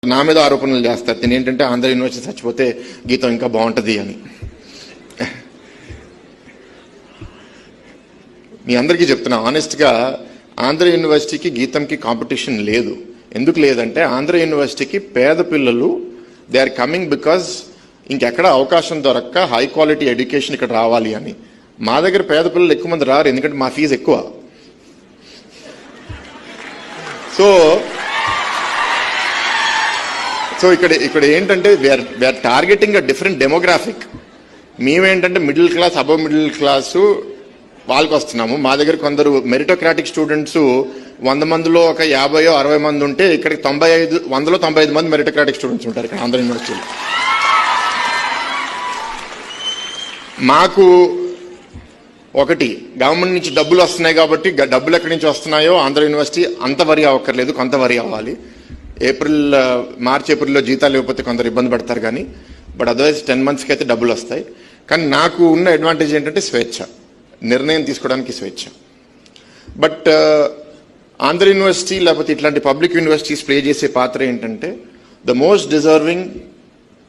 నా మీద ఆరోపణలు చేస్తారు. నేను ఏంటంటే ఆంధ్ర యూనివర్సిటీ చచ్చిపోతే గీతం ఇంకా బాగుంటుంది అని. మీ అందరికీ చెప్తున్నా ఆనెస్ట్గా, ఆంధ్ర యూనివర్సిటీకి గీతంకి కాంపిటీషన్ లేదు. ఎందుకు లేదంటే ఆంధ్ర యూనివర్సిటీకి పేద పిల్లలు దే ఆర్ కమింగ్ బికాజ్ ఇంకెక్కడ అవకాశం దొరక్క హై క్వాలిటీ ఎడ్యుకేషన్ ఇక్కడ రావాలి అని. మా దగ్గర పేద పిల్లలు ఎక్కువ మంది రారు, ఎందుకంటే మా ఫీజు ఎక్కువ. సో ఇక్కడ ఏంటంటే we are targeting a different demographic. మేమేంటంటే middle class, above middle class వాళ్ళకి వస్తున్నాము. మా దగ్గర కొందరు మెరిటోక్రాటిక్ స్టూడెంట్స్ 100 మందిలో ఒక 50-60 మంది ఉంటే ఇక్కడికి 195 మంది మెరిటోక్రాటిక్ స్టూడెంట్స్ ఉంటారు ఇక్కడ ఆంధ్ర యూనివర్సిటీలో. మాకు ఒకటి గవర్నమెంట్ నుంచి డబ్బులు వస్తున్నాయి కాబట్టి, డబ్బులు ఎక్కడి నుంచి వస్తున్నాయో ఆంధ్ర యూనివర్సిటీ అంత వరి అవ్వక్కర్లేదు, కొంత వరి అవ్వాలి. మార్చ్ ఏప్రిల్లో జీతాలు ఇవ్వకపోతే కొందరు ఇబ్బంది పడతారు కానీ, బట్ అదర్వైజ్ 10 మంత్స్కి అయితే డబ్బులు వస్తాయి. కానీ నాకు ఉన్న అడ్వాంటేజ్ ఏంటంటే స్వేచ్ఛ, నిర్ణయం తీసుకోవడానికి స్వేచ్ఛ. బట్ ఆంధ్ర యూనివర్సిటీ లేకపోతే ఇట్లాంటి పబ్లిక్ యూనివర్సిటీస్ ప్లే చేసే పాత్ర ఏంటంటే the most deserving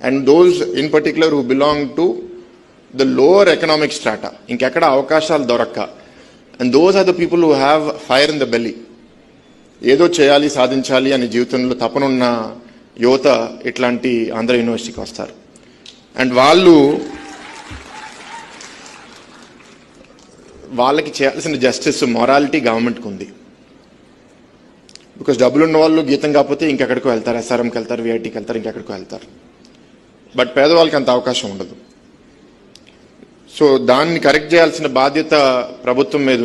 and those in particular who belong to the lower economic strata, ఇంకెక్కడ అవకాశాలు దొరక్క, and those are the people who have fire in the belly. ఏదో చేయాలి, సాధించాలి అనే జీవితంలో తపనున్న యువత ఇట్లాంటి ఆంధ్ర యూనివర్సిటీకి వస్తారు. అండ్ వాళ్ళకి చేయాల్సిన జస్టిస్, మొరాలిటీ గవర్నమెంట్కి ఉంది. బికాస్ డబ్బులు ఉన్న వాళ్ళు గీతం కాకపోతే ఇంకెక్కడికో వెళ్తారు, ఎస్ఆర్ఎంకి వెళ్తారు, విఐటికి వెళ్తారు, ఇంకెక్కడికో వెళ్తారు. బట్ పేదవాళ్ళకి అంత అవకాశం ఉండదు. సో దాన్ని కరెక్ట్ చేయాల్సిన బాధ్యత ప్రభుత్వం మీద